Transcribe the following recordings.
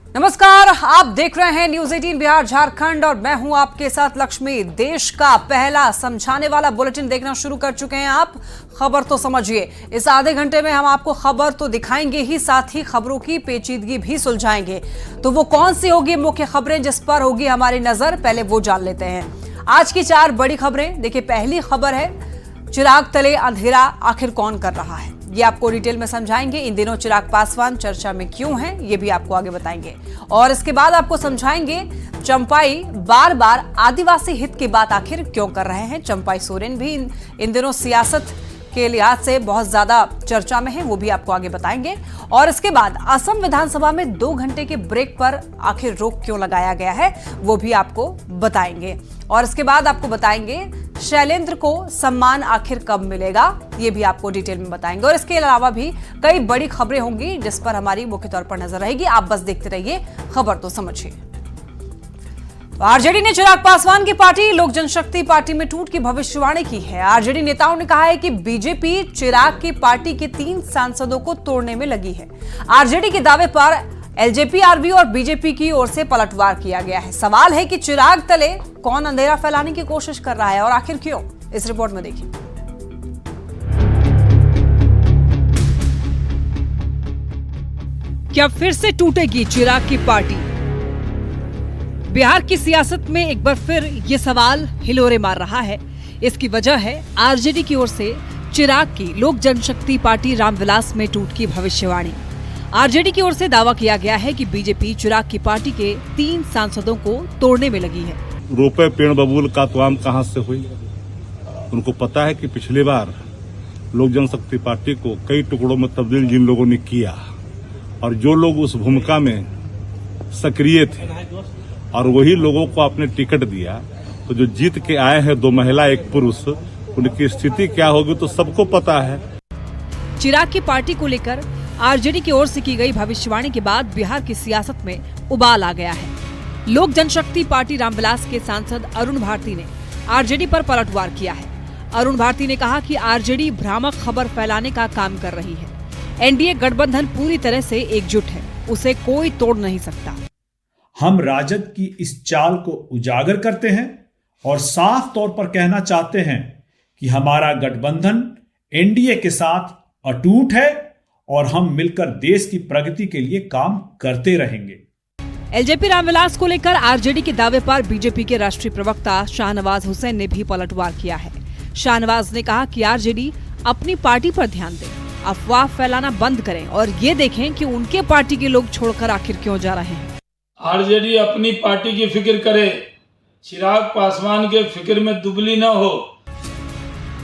नमस्कार, आप देख रहे हैं न्यूज 18 बिहार झारखंड और मैं हूं आपके साथ लक्ष्मी। देश का पहला समझाने वाला बुलेटिन देखना शुरू कर चुके हैं आप। खबर तो समझिए, इस आधे घंटे में हम आपको खबर तो दिखाएंगे ही, साथ ही खबरों की पेचीदगी भी सुलझाएंगे। तो वो कौन सी होगी मुख्य खबरें जिस पर होगी हमारी नजर, पहले वो जान लेते हैं। आज की 4 बड़ी खबरें देखिए। पहली खबर है, चिराग तले अंधेरा आखिर कौन कर रहा है, ये आपको डिटेल में समझाएंगे। इन दिनों चिराग पासवान चर्चा में क्यों हैं, ये भी आपको आगे बताएंगे। और इसके बाद आपको समझाएंगे चंपाई बार बार आदिवासी हित की बात आखिर क्यों कर रहे हैं। चंपाई सोरेन भी इन दिनों सियासत के लिहाज से बहुत ज्यादा चर्चा में है, वो भी आपको आगे बताएंगे। और इसके बाद असम विधानसभा में 2 घंटे के ब्रेक पर आखिर रोक क्यों लगाया गया है, वो भी आपको बताएंगे। और इसके बाद आपको बताएंगे शैलेंद्र को सम्मान आखिर कब मिलेगा, ये भी आपको डिटेल में बताएंगे। और इसके अलावा भी कई बड़ी खबरें होंगी जिस पर हमारी मुख्य तौर पर नजर रहेगी। आप बस देखते रहिए, खबर तो समझिए। तो आरजेडी ने चिराग पासवान की पार्टी लोक जनशक्ति पार्टी में टूट की भविष्यवाणी की है। आरजेडी नेताओं ने कहा है कि बीजेपी चिराग की पार्टी के 3 सांसदों को तोड़ने में लगी है। आरजेडी के दावे पर एलजेपी, आरवी और बीजेपी की ओर से पलटवार किया गया है। सवाल है कि चिराग तले कौन अंधेरा फैलाने की कोशिश कर रहा है और आखिर क्यों, इस रिपोर्ट में देखिए। क्या फिर से टूटेगी चिराग की पार्टी? बिहार की सियासत में एक बार फिर ये सवाल हिलोरे मार रहा है। इसकी वजह है आरजेडी की ओर से चिराग की लोक जनशक्ति पार्टी रामविलास में टूट की भविष्यवाणी। आरजेडी की ओर से दावा किया गया है कि बीजेपी चिराग की पार्टी के 3 सांसदों को तोड़ने में लगी है। रोपे पेड़ बबूल का तो आम कहां से हुई। उनको पता है कि पिछली बार लोक जनशक्ति पार्टी को कई टुकड़ों में तब्दील जिन लोगों ने किया और जो लोग उस भूमिका में सक्रिय थे और वही लोगों को आपने टिकट दिया, तो जो जीत के आए हैं 2 महिला 1 पुरुष, उनकी स्थिति क्या होगी तो सबको पता है। चिराग की पार्टी को लेकर आरजेडी की ओर से की गई भविष्यवाणी के बाद बिहार की सियासत में उबाल आ गया है। लोक जनशक्ति पार्टी रामविलास के सांसद अरुण भारती ने आरजेडी पर पलटवार किया है। अरुण भारती ने कहा कि आरजेडी भ्रामक खबर फैलाने का काम कर रही है। एनडीए गठबंधन पूरी तरह से एकजुट है, उसे कोई तोड़ नहीं सकता। हम राजद की इस चाल को उजागर करते हैं और साफ तौर पर कहना चाहते हैं कि हमारा गठबंधन एनडीए के साथ अटूट है और हम मिलकर देश की प्रगति के लिए काम करते रहेंगे। एलजेपी रामविलास को लेकर आरजेडी के दावे पर बीजेपी के राष्ट्रीय प्रवक्ता शाहनवाज हुसैन ने भी पलटवार किया है। शाहनवाज ने कहा कि आरजेडी अपनी पार्टी पर ध्यान दे, अफवाह फैलाना बंद करें और ये देखें कि उनके पार्टी के लोग छोड़कर आखिर क्यों जा रहे हैं। आरजेडी अपनी पार्टी की फिक्र करे, चिराग पासवान के फिक्र में दुबली न हो।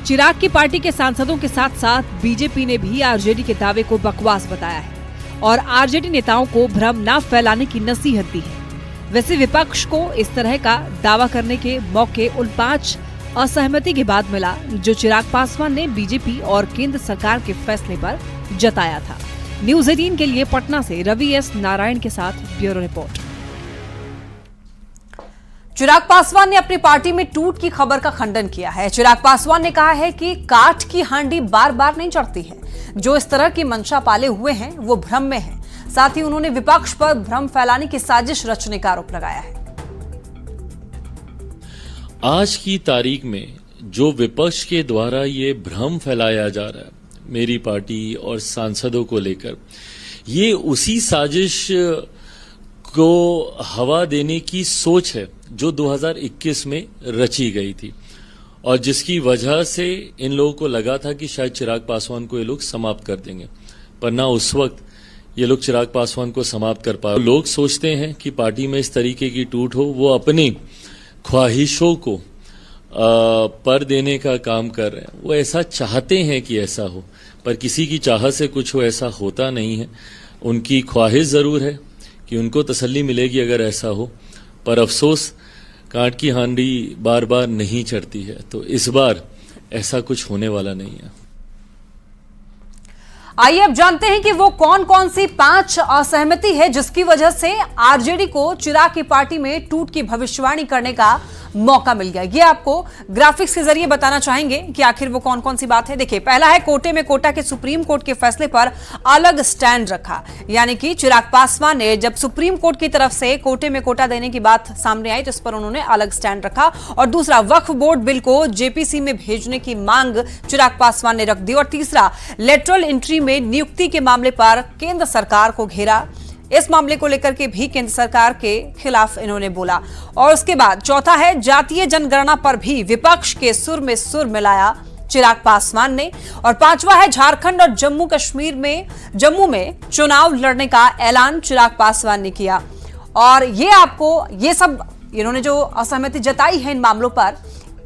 चिराग की पार्टी के सांसदों के साथ साथ बीजेपी ने भी आरजेडी के दावे को बकवास बताया है और आरजेडी नेताओं को भ्रम न फैलाने की नसीहत दी है। वैसे विपक्ष को इस तरह का दावा करने के मौके उन 5 असहमति के बाद मिला जो चिराग पासवान ने बीजेपी और केंद्र सरकार के फैसले पर जताया था। न्यूज 18 के लिए पटना से रवि एस नारायण के साथ ब्यूरो रिपोर्ट। चिराग पासवान ने अपनी पार्टी में टूट की खबर का खंडन किया है। चिराग पासवान ने कहा है कि काठ की हांडी बार बार नहीं चढ़ती है। जो इस तरह की मंशा पाले हुए हैं वो भ्रम में है। साथ ही उन्होंने विपक्ष पर भ्रम फैलाने की साजिश रचने का आरोप लगाया है। आज की तारीख में जो विपक्ष के द्वारा ये भ्रम फैलाया जा रहा है मेरी पार्टी और सांसदों को लेकर, ये उसी साजिश को हवा देने की सोच है जो 2021 में रची गई थी और जिसकी वजह से इन लोगों को लगा था कि शायद चिराग पासवान को ये लोग समाप्त कर देंगे, पर ना उस वक्त ये लोग चिराग पासवान को समाप्त कर पाए। लोग सोचते हैं कि पार्टी में इस तरीके की टूट हो, वो अपनी ख्वाहिशों को पर देने का काम कर रहे हैं। वो ऐसा चाहते हैं कि ऐसा हो, पर किसी की चाहत से कुछ हो ऐसा होता नहीं है। उनकी ख्वाहिश जरूर है कि उनको तसल्ली मिलेगी अगर ऐसा हो, पर अफसोस कांट की हांडी बार बार नहीं चढ़ती है, तो इस बार ऐसा कुछ होने वाला नहीं है। आइए अब जानते हैं कि वो कौन कौन सी 5 असहमति है जिसकी वजह से आरजेडी को चिराग की पार्टी में टूट की भविष्यवाणी करने का मौका मिल गया। ये आपको ग्राफिक्स के जरिए बताना चाहेंगे कि आखिर वो कौन कौन सी बात है। देखिए, पहला है कोटे में कोटा के सुप्रीम कोर्ट के फैसले पर अलग स्टैंड रखा, यानी कि चिराग पासवान ने जब सुप्रीम कोर्ट की तरफ से कोटे में कोटा देने की बात सामने आई तो इस पर उन्होंने अलग स्टैंड रखा। और दूसरा, वक्फ बोर्ड बिल को जेपीसी में भेजने की मांग चिराग पासवान ने रख दी। और तीसरा, लेटरल एंट्री में नियुक्ति के मामले पर केंद्र सरकार को घेरा। इस मामले को लेकर के भी केंद्र सरकार के खिलाफ इन्होंने बोला। और उसके बाद चौथा है, जातीय जनगणना पर भी विपक्ष के सुर में सुर मिलाया चिराग पासवान ने। और पांचवा है, झारखंड और जम्मू में चुनाव लड़ने का ऐलान चिराग पासवान ने किया। और ये सब इन्होंने जो असहमति जताई है इन मामलों पर,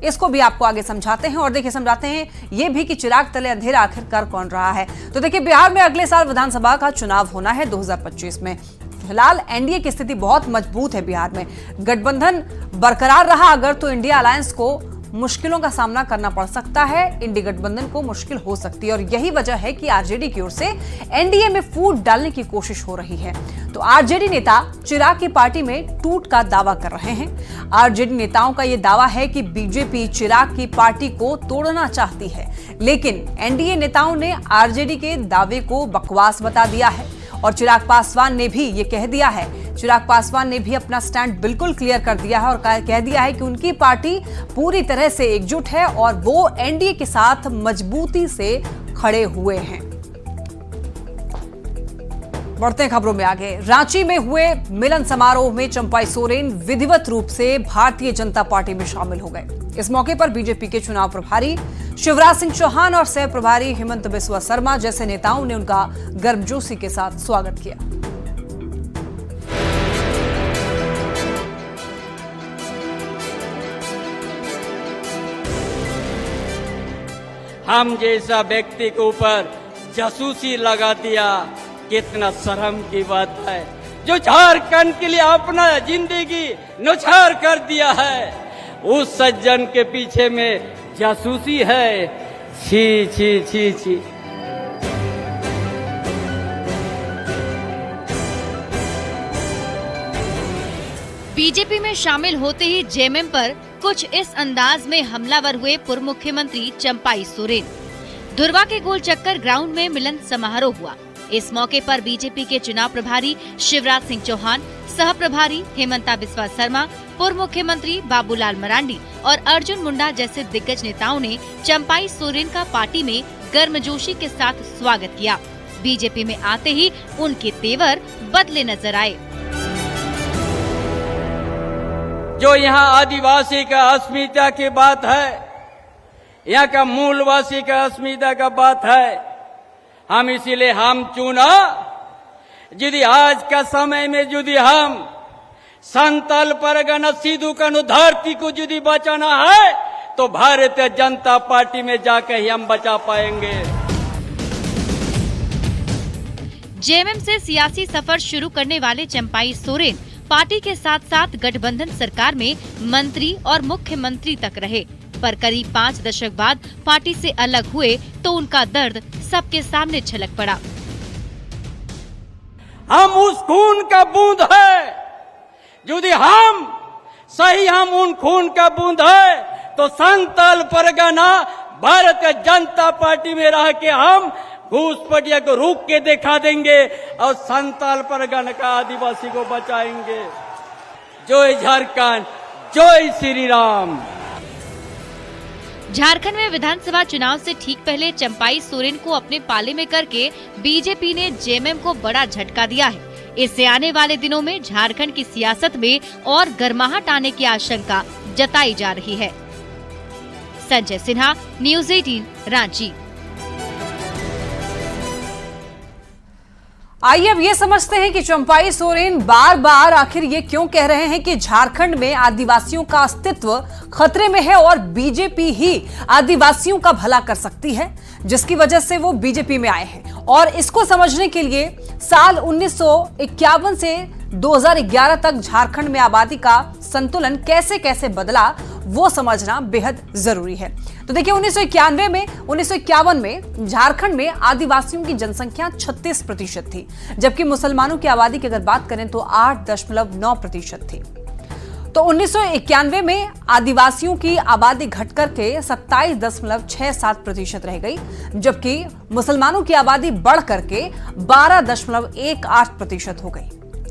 इसको भी आपको आगे समझाते हैं। और देखिए, समझाते हैं ये भी कि चिराग तले अंधेरा आखिर कर कौन रहा है। तो देखिए, बिहार में अगले साल विधानसभा का चुनाव होना है 2025 में। फिलहाल एनडीए की स्थिति बहुत मजबूत है बिहार में। गठबंधन बरकरार रहा अगर तो इंडिया अलायंस को मुश्किलों का सामना करना पड़ सकता है, इंडी गठबंधन को मुश्किल हो सकती है। और यही वजह है कि आरजेडी की ओर से एनडीए में फूट डालने की कोशिश हो रही है। तो आरजेडी नेता चिराग की पार्टी में टूट का दावा कर रहे हैं। आरजेडी नेताओं का यह दावा है कि बीजेपी चिराग की पार्टी को तोड़ना चाहती है, लेकिन एनडीए नेताओं ने आरजेडी के दावे को बकवास बता दिया है। और चिराग पासवान ने भी ये कह दिया है, चिराग पासवान ने भी अपना स्टैंड बिल्कुल क्लियर कर दिया है और कह दिया है कि उनकी पार्टी पूरी तरह से एकजुट है और वो एनडीए के साथ मजबूती से खड़े हुए हैं। बढ़ते हैं खबरों में आगे। रांची में हुए मिलन समारोह में चंपाई सोरेन विधिवत रूप से भारतीय जनता पार्टी में शामिल हो गए। इस मौके पर बीजेपी के चुनाव प्रभारी शिवराज सिंह चौहान और सह प्रभारी हेमंत बिस्वा शर्मा जैसे नेताओं ने उनका गर्मजोशी के साथ स्वागत किया। हम जैसा व्यक्ति के ऊपर जासूसी लगा दिया, कितना शर्म की बात है। जो झारखंड के लिए अपना जिंदगी न्यौछावर कर दिया है, उस सज्जन के पीछे में जासूसी है। छी छी छी छी। बीजेपी में शामिल होते ही जेएमएम पर कुछ इस अंदाज में हमलावर हुए पूर्व मुख्यमंत्री चंपाई सोरेन। दुर्वा के गोल चक्कर ग्राउंड में मिलन समारोह हुआ। इस मौके पर बीजेपी के चुनाव प्रभारी शिवराज सिंह चौहान, सह प्रभारी हेमंता बिस्वा शर्मा, पूर्व मुख्यमंत्री बाबूलाल मरांडी और अर्जुन मुंडा जैसे दिग्गज नेताओं ने चंपाई सोरेन का पार्टी में गर्मजोशी के साथ स्वागत किया। बीजेपी में आते ही उनके तेवर बदले नजर आए। जो यहाँ आदिवासी का अस्मिता की बात है, यहाँ का मूलवासी का अस्मिता का बात है, हम इसीलिए हम चुना। यदि आज का समय में यदि हम संताल परगना सिद्धू का धरती को यदि बचाना है तो भारतीय जनता पार्टी में जाकर ही हम बचा पाएंगे। जेएमएम से सियासी सफर शुरू करने वाले चंपाई सोरेन पार्टी के साथ साथ गठबंधन सरकार में मंत्री और मुख्यमंत्री तक रहे, पर करीब 5 दशक बाद पार्टी से अलग हुए तो उनका दर्द सबके सामने छलक पड़ा। हम उस खून का बूंद है, यदि हम उन खून का बूंद है तो संताल परगना भारतीय जनता पार्टी में रह के हम घूसपटिया को रोक के दिखा देंगे और संताल परगना का आदिवासी को बचाएंगे। जय झारखंड, जय श्री राम। झारखंड में विधानसभा चुनाव से ठीक पहले चंपाई सोरेन को अपने पाले में करके बीजेपी ने जेएमएम को बड़ा झटका दिया है। इससे आने वाले दिनों में झारखंड की सियासत में और गर्माहट आने की आशंका जताई जा रही है। संजय सिन्हा, न्यूज़ 18, रांची। आइए अब ये समझते हैं कि चंपाई सोरेन बार बार आखिर ये क्यों कह रहे हैं कि झारखंड में आदिवासियों का अस्तित्व खतरे में है और बीजेपी ही आदिवासियों का भला कर सकती है, जिसकी वजह से वो बीजेपी में आए हैं। और इसको समझने के लिए साल 1951 से 2011 तक झारखंड में आबादी का संतुलन कैसे कैसे बदला वो समझना बेहद जरूरी है। तो देखिए, 1951 में झारखंड में आदिवासियों की जनसंख्या 36% थी, जबकि मुसलमानों की आबादी की अगर बात करें तो 8.9% थी। तो 1991 में आदिवासियों की आबादी घटकर के 27.67% रह गई, जबकि मुसलमानों की आबादी बढ़ करके 12.18% हो गई।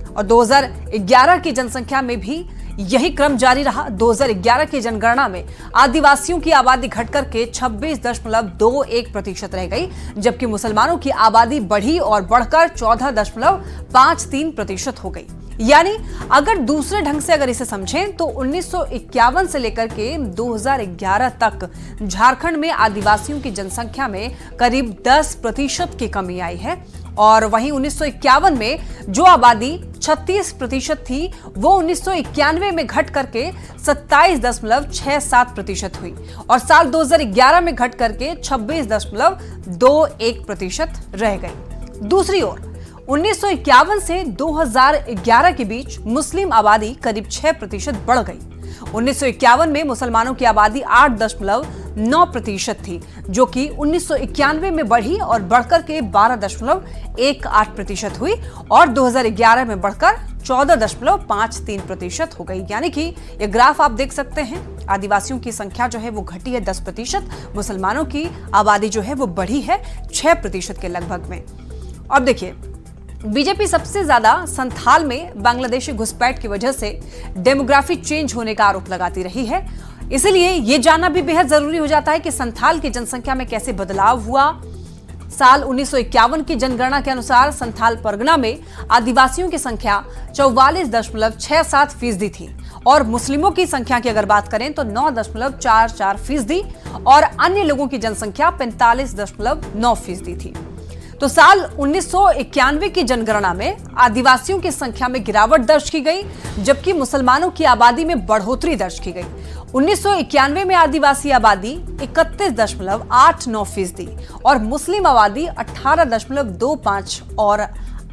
और 2011 की जनसंख्या में भी यही क्रम जारी रहा। 2011 की जनगणना में आदिवासियों की आबादी घटकर के 26.21% रह गई, जबकि मुसलमानों की आबादी बढ़ी और बढ़कर 14.53% हो गई। यानी अगर दूसरे ढंग से अगर इसे समझें तो 1951 से लेकर के 2011 तक झारखंड में आदिवासियों की जनसंख्या में करीब 10% की कमी आई है। और वहीं 1951 में जो आबादी 36% थी वो 1991 में घट करके 27.67% हुई और साल 2011 में घट करके 26.21% रह गई। दूसरी ओर 1951 से 2011 के बीच मुस्लिम आबादी करीब 6% बढ़ गई। 1951 में मुसलमानों की आबादी 8.9% थी, जो कि 1991 में बढ़ी और बढ़कर के 12.18% हुई और 2011 में बढ़कर 14.53% हो गई। यानी कि ये ग्राफ आप देख सकते हैं, आदिवासियों की संख्या जो है वो घटी है 10%, मुसलमानों की आबादी जो है वो बढ़ी है 6% के लगभग में। अब देखिए, बीजेपी सबसे ज्यादा संथाल में बांग्लादेशी घुसपैठ की वजह से डेमोग्राफिक चेंज होने का आरोप लगाती रही है। इसलिए यह जानना भी बेहद जरूरी हो जाता है कि संथाल की जनसंख्या में कैसे बदलाव हुआ। साल 1951 की जनगणना के अनुसार संथाल परगना में आदिवासियों की संख्या 44.67% थी और मुस्लिमों की संख्या की अगर बात करें तो 9.44% और अन्य लोगों की जनसंख्या 45.9% थी। तो साल 1991 की जनगणना में आदिवासियों की संख्या में गिरावट दर्ज की गई, जबकि मुसलमानों की आबादी में बढ़ोतरी दर्ज की गई। 1991 में आदिवासी आबादी 31.89% और मुस्लिम आबादी 18.25% और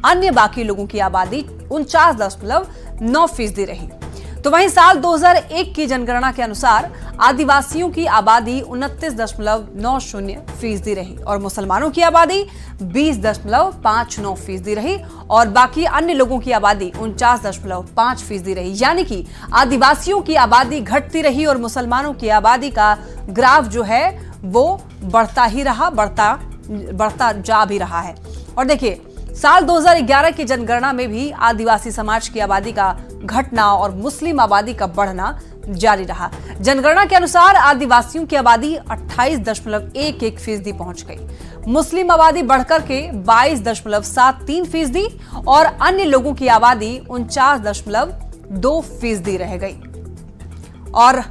अन्य बाकी लोगों की आबादी 49.9% रही। तो वहीं साल 2001 की जनगणना के अनुसार आदिवासियों की आबादी 29.90% रही और मुसलमानों की आबादी 20.59% रही और बाकी अन्य लोगों की आबादी 49.5% रही। यानी कि आदिवासियों की आबादी घटती रही और मुसलमानों की आबादी का ग्राफ जो है वो बढ़ता ही रहा, बढ़ता जा भी रहा है। और देखिए, साल 2011 की जनगणना में भी आदिवासी समाज की आबादी का घटना और मुस्लिम आबादी का बढ़ना जारी रहा। जनगणना के अनुसार आदिवासियों की आबादी 28.11% पहुंच गई, मुस्लिम आबादी बढ़कर के 22.73% और अन्य लोगों की आबादी 49.2% रह गई। और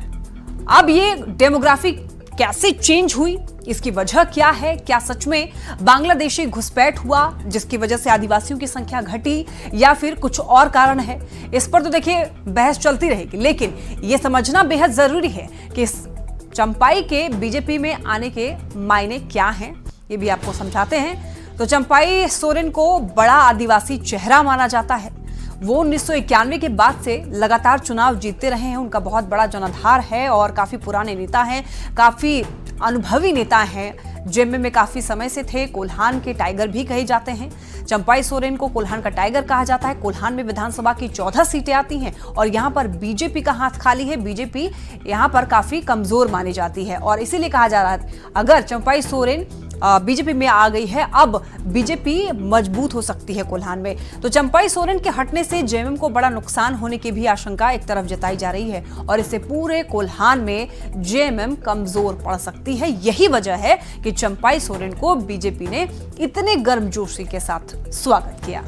अब ये डेमोग्राफिक कैसे चेंज हुई, इसकी वजह क्या है? क्या सच में बांग्लादेशी घुसपैठ हुआ जिसकी वजह से आदिवासियों की संख्या घटी या फिर कुछ और कारण है? इस पर तो देखिए बहस चलती रहेगी, लेकिन यह समझना बेहद जरूरी है कि चंपाई के बीजेपी में आने के मायने क्या हैं, ये भी आपको समझाते हैं। तो चंपाई सोरेन को बड़ा आदिवासी चेहरा माना जाता है। वो 1991 के बाद से लगातार चुनाव जीतते रहे हैं, उनका बहुत बड़ा जनाधार है और काफी पुराने नेता हैं, काफी अनुभवी नेता हैं, जेएमएम में काफी समय से थे, कोल्हान के टाइगर भी कहे जाते हैं। चंपाई सोरेन को कोल्हान का टाइगर कहा जाता है। कोल्हान में विधानसभा की 14 सीटें आती हैं और यहां पर बीजेपी का हाथ खाली है। बीजेपी यहां पर काफी कमजोर मानी जाती है और इसीलिए कहा जा रहा है अगर चंपाई सोरेन बीजेपी में आ गई है, अब बीजेपी मजबूत हो सकती है कोल्हान में। तो चंपाई सोरेन के हटने से जेएमएम को बड़ा नुकसान होने की भी आशंका एक तरफ जताई जा रही है और इससे पूरे कोल्हान में जेएमएम कमजोर पड़ सकती है। यही वजह है कि चंपाई सोरेन को बीजेपी ने इतने गर्मजोशी के साथ स्वागत किया।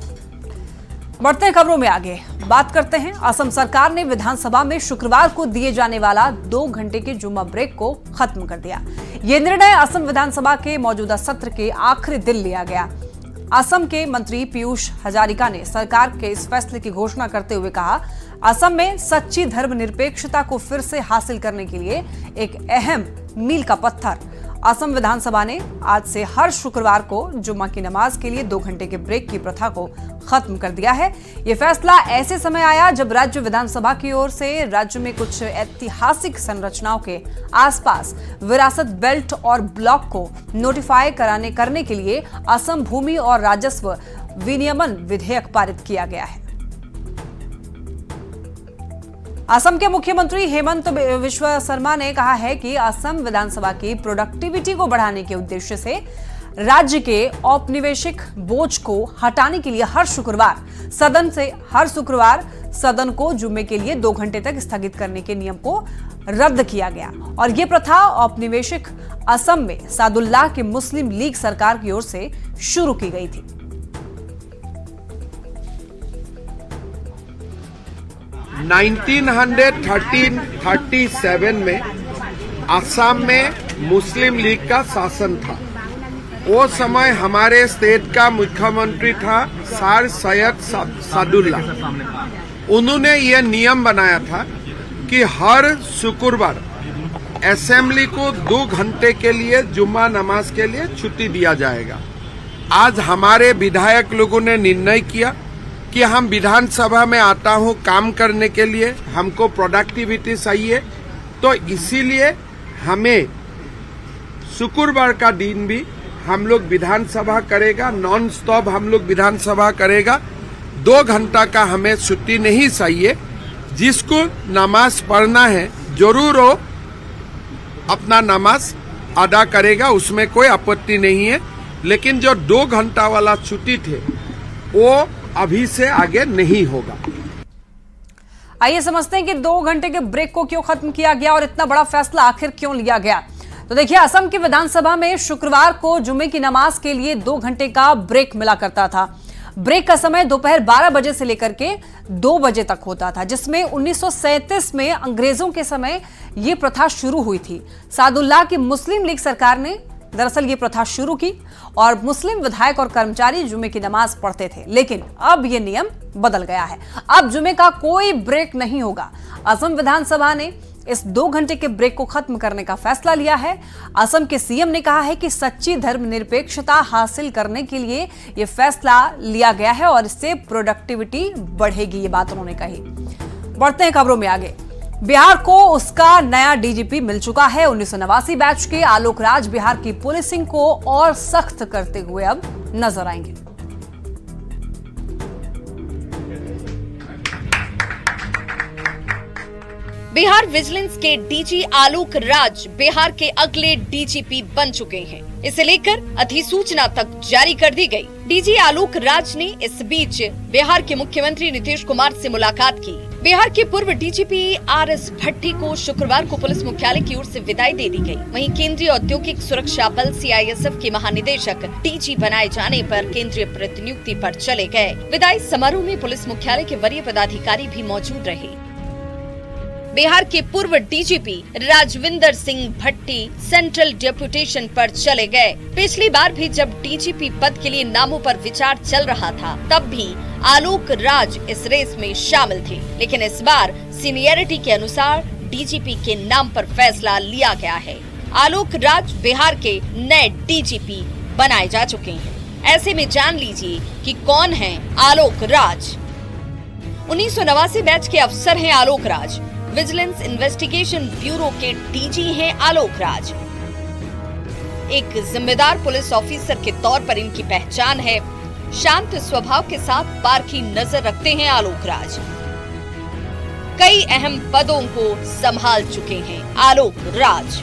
बढ़ते हैं खबरों में आगे, बात करते हैं। असम सरकार ने विधानसभा में शुक्रवार को दिए जाने वाला 2 घंटे के जुम्मा ब्रेक को खत्म कर दिया। यह निर्णय असम विधानसभा के मौजूदा सत्र के आखिरी दिन लिया गया। असम के मंत्री पीयूष हजारिका ने सरकार के इस फैसले की घोषणा करते हुए कहा, असम में सच्ची धर्मनिरपेक्षता को फिर से हासिल करने के लिए एक अहम मील का पत्थर असम विधानसभा ने आज से हर शुक्रवार को जुम्मा की नमाज के लिए 2 घंटे के ब्रेक की प्रथा को खत्म कर दिया है। यह फैसला ऐसे समय आया जब राज्य विधानसभा की ओर से राज्य में कुछ ऐतिहासिक संरचनाओं के आसपास विरासत बेल्ट और ब्लॉक को नोटिफाई करने के लिए असम भूमि और राजस्व विनियमन विधेयक पारित किया गया है। असम के मुख्यमंत्री हेमंत बिस्वा शर्मा ने कहा है कि असम विधानसभा की प्रोडक्टिविटी को बढ़ाने के उद्देश्य से राज्य के औपनिवेशिक बोझ को हटाने के लिए हर शुक्रवार सदन को जुम्मे के लिए 2 घंटे तक स्थगित करने के नियम को रद्द किया गया और ये प्रथा औपनिवेशिक असम में सादुल्लाह की मुस्लिम लीग सरकार की ओर से शुरू की गई थी। (1937) में असम में मुस्लिम लीग का शासन था। वो समय हमारे स्टेट का मुख्यमंत्री था सर सैयद सादुल्लाह। उन्होंने ये नियम बनाया था कि हर शुक्रवार असेंबली को 2 घंटे के लिए जुम्मा नमाज के लिए छुट्टी दिया जाएगा। आज हमारे विधायक लोगों ने निर्णय किया कि हम विधानसभा में आता हूं काम करने के लिए, हमको प्रोडक्टिविटी चाहिए, तो इसीलिए हमें शुक्रवार का दिन भी हम लोग विधानसभा करेगा, नॉन स्टॉप हम लोग विधानसभा करेगा। 2 घंटा का हमें छुट्टी नहीं चाहिए। जिसको नमाज पढ़ना है जरूर वो अपना नमाज अदा करेगा, उसमें कोई आपत्ति नहीं है। लेकिन जो 2 घंटा वाला छुट्टी थे वो अभी से आगे नहीं होगा। आइए समझते हैं कि 2 घंटे के ब्रेक को क्यों खत्म किया गया और इतना बड़ा फैसला आखिर क्यों लिया गया। तो देखिए, असम की विधानसभा में शुक्रवार को जुम्मे की नमाज के लिए 2 घंटे का ब्रेक मिला करता था। ब्रेक का समय दोपहर 12 बजे से लेकर के 2 बजे तक होता था, जिसमें 1937 में अंग्रेजों के समय यह प्रथा शुरू हुई थी। सादुल्लाह की मुस्लिम लीग सरकार ने दरअसल ये प्रथा शुरू की और मुस्लिम विधायक और कर्मचारी जुम्मे की नमाज पढ़ते थे। लेकिन अब ये नियम बदल गया है। अब जुम्मे का कोई ब्रेक नहीं होगा। असम विधानसभा ने इस 2 घंटे के ब्रेक को खत्म करने का फैसला लिया है। असम के सीएम ने कहा है कि सच्ची धर्मनिरपेक्षता हासिल करने के लिए यह फैसला लिया गया है और इससे प्रोडक्टिविटी बढ़ेगी, ये बात उन्होंने कही। बढ़ते हैं खबरों में आगे। बिहार को उसका नया डीजीपी मिल चुका है। 1989 बैच के आलोक राज बिहार की पुलिसिंग को और सख्त करते हुए अब नजर आएंगे। बिहार विजिलेंस के डीजी आलोक राज बिहार के अगले डीजीपी बन चुके हैं। इसे लेकर अधिसूचना तक जारी कर दी गई। डीजी आलोक राज ने इस बीच बिहार के मुख्यमंत्री नीतीश कुमार से मुलाकात की। बिहार के पूर्व डीजीपी आरएस भट्टी को शुक्रवार को पुलिस मुख्यालय की ओर से विदाई दे दी गई। वहीं केंद्रीय औद्योगिक सुरक्षा बल सीआईएसएफ के महानिदेशक डीजी बनाए जाने पर केंद्रीय प्रतिनियुक्ति पर चले गए। विदाई समारोह में पुलिस मुख्यालय के वरीय पदाधिकारी भी मौजूद रहे। बिहार के पूर्व डीजीपी राजविंदर सिंह भट्टी सेंट्रल डेपुटेशन पर चले गए। पिछली बार भी जब डीजीपी पद के लिए नामों पर विचार चल रहा था, तब भी आलोक राज इस रेस में शामिल थे। लेकिन इस बार सीनियरिटी के अनुसार डीजीपी के नाम पर फैसला लिया गया है। आलोक राज बिहार के नए डीजीपी बनाए जा चुके हैं। ऐसे में जान लीजिए कि कौन है आलोक राज। 1989 बैच के अफसर हैं Alok Raj. Vigilance investigation bureau के डीजी हैं आलोक राज। एक जिम्मेदार पुलिस ऑफिसर के तौर पर इनकी पहचान है। शांत स्वभाव के साथ पारखी नजर रखते हैं आलोक राज। कई अहम पदों को संभाल चुके हैं आलोक राज।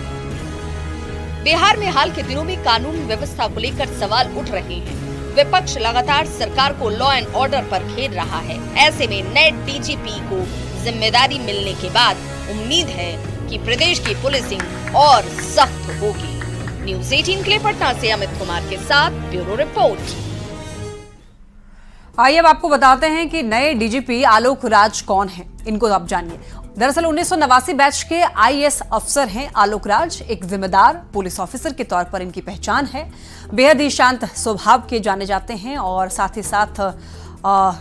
बिहार में हाल के दिनों में कानून व्यवस्था को लेकर सवाल उठ रहे हैं। विपक्ष लगातार सरकार को लॉ एंड ऑर्डर पर घेर रहा है। ऐसे में नए डीजीपी को जिम्मेदारी मिलने के बाद उम्मीद है कि प्रदेश की पुलिसिंग और सख्त होगी। न्यूज़ 18 के लिए पटना से अमित कुमार के साथ ब्यूरो रिपोर्ट। आइए अब आपको बताते हैं कि नए डीजीपी आलोक राज कौन हैं। इनको आप जानिए। दरअसल 1989 बैच के आईएएस अफसर हैं आलोक राज। एक जिम्मेदार पुलिस ऑफिसर के तौर पर इनकी पहचान है। बेहद ही शांत स्वभाव के जाने जाते हैं और साथ ही साथ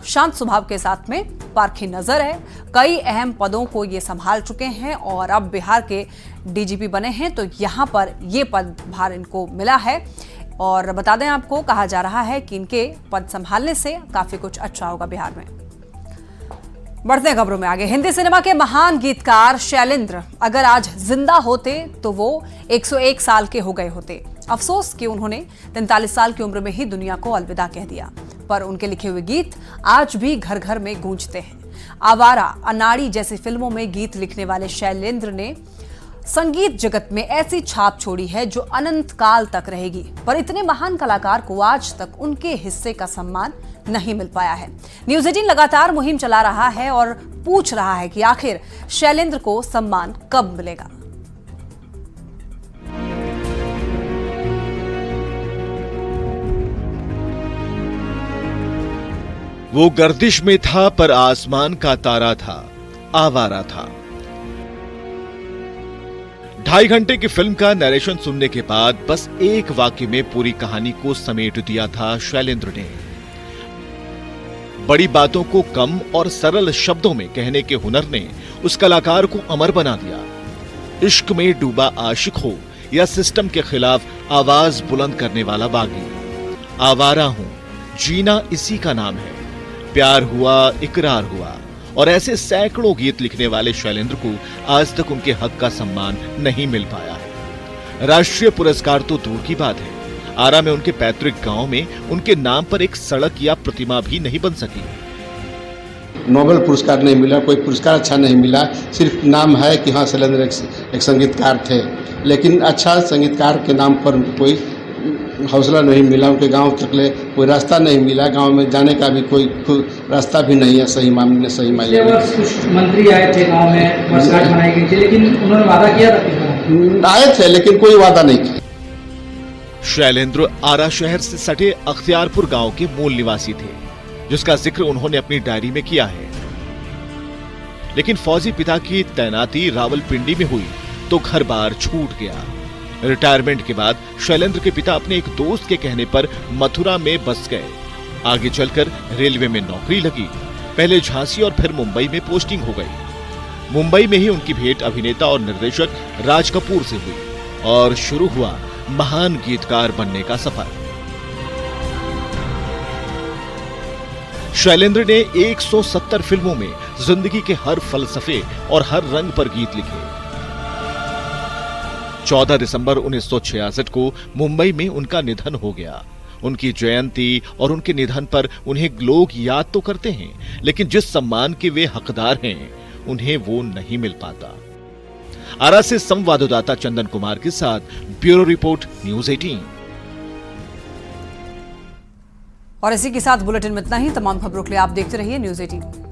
शांत स्वभाव के साथ में पारखी नजर है। कई अहम पदों को ये संभाल चुके हैं और अब बिहार के डीजीपी बने हैं, तो यहाँ पर ये पदभार इनको मिला है। और बता दें आपको, कहा जा रहा है कि इनके पद संभालने से काफी कुछ अच्छा होगा बिहार में। बढ़ते हैं खबरों में आगे। हिंदी सिनेमा के महान गीतकार शैलेंद्र अगर आज जिंदा होते तो वो 101 साल के हो गए होते। अफसोस कि उन्होंने 43 साल की उम्र में ही दुनिया को अलविदा कह दिया। पर उनके लिखे हुए गीत आज भी घर घर में गूंजते हैं। आवारा, अनाड़ी जैसी फिल्मों में गीत लिखने वाले शैलेंद्र ने संगीत जगत में ऐसी छाप छोड़ी है जो अनंत काल तक रहेगी। पर इतने महान कलाकार को आज तक उनके हिस्से का सम्मान नहीं मिल पाया है। न्यूज़ 18 लगातार मुहिम चला रहा है और पूछ रहा है कि आखिर शैलेंद्र को सम्मान कब मिलेगा। वो गर्दिश में था पर आसमान का तारा था, आवारा था। 2.5 घंटे की फिल्म का नरेशन सुनने के बाद बस एक वाक्य में पूरी कहानी को समेट दिया था शैलेंद्र ने। बड़ी बातों को कम और सरल शब्दों में कहने के हुनर ने उस कलाकार को अमर बना दिया। इश्क में डूबा आशिक हो या सिस्टम के खिलाफ आवाज बुलंद करने वाला बागी, आवारा हूं, जीना इसी का नाम है, प्यार हुआ, इकरार हुआ और ऐसे सैकड़ों गीत लिखने वाले शैलेंद्र को आज तक उनके हक का सम्मान नहीं मिल पाया है। राष्ट्रीय पुरस्कार तो दूर की बात है, आरा में उनके पैतृक गांव में उनके नाम पर एक सड़क या प्रतिमा भी नहीं बन सकी। नोबेल पुरस्कार नहीं मिला, कोई पुरस्कार अच्छा नहीं मिला, सिर्फ नाम है कि हाँ शैलेंद्र एक संगीतकार थे, लेकिन अच्छा संगीतकार के नाम पर कोई हौसला नहीं मिला। उनके गांव तक ले कोई रास्ता नहीं मिला, गांव में जाने का भी कोई रास्ता भी नहीं है सही मामले सही मायने में। कुछ मंत्री आए थे गांव में, वर्षगांठ मनाई गई थी, लेकिन उन्होंने वादा किया था, आए थे लेकिन कोई वादा नहीं किया। शैलेंद्र आरा शहर से सटे अख्तियारपुर गांव के मूल निवासी थे, जिसका जिक्र उन्होंने अपनी डायरी में किया है। लेकिन फौजी पिता की तैनाती रावलपिंडी में हुई तो घर बार छूट गया। रिटायरमेंट के बाद शैलेंद्र के पिता अपने एक दोस्त के कहने पर मथुरा में बस गए। आगे चलकर रेलवे में नौकरी लगी, पहले झांसी और फिर मुंबई में पोस्टिंग हो गई। मुंबई में ही उनकी भेंट अभिनेता और निर्देशक राज कपूर से हुई और शुरू हुआ महान गीतकार बनने का सफर। शैलेंद्र ने 170 फिल्मों में जिंदगी के हर फलसफे और हर रंग पर गीत लिखे। 14 दिसंबर 1966 को मुंबई में उनका निधन हो गया। उनकी जयंती और उनके निधन पर उन्हें लोग याद तो करते हैं, लेकिन जिस सम्मान के वे हकदार हैं उन्हें वो नहीं मिल पाता। आरा से संवाददाता चंदन कुमार के साथ ब्यूरो रिपोर्ट, न्यूज़ 18। और इसी के साथ बुलेटिन में इतना ही। तमाम खबरों के लिए आप देखते रहिए न्यूज़ 18।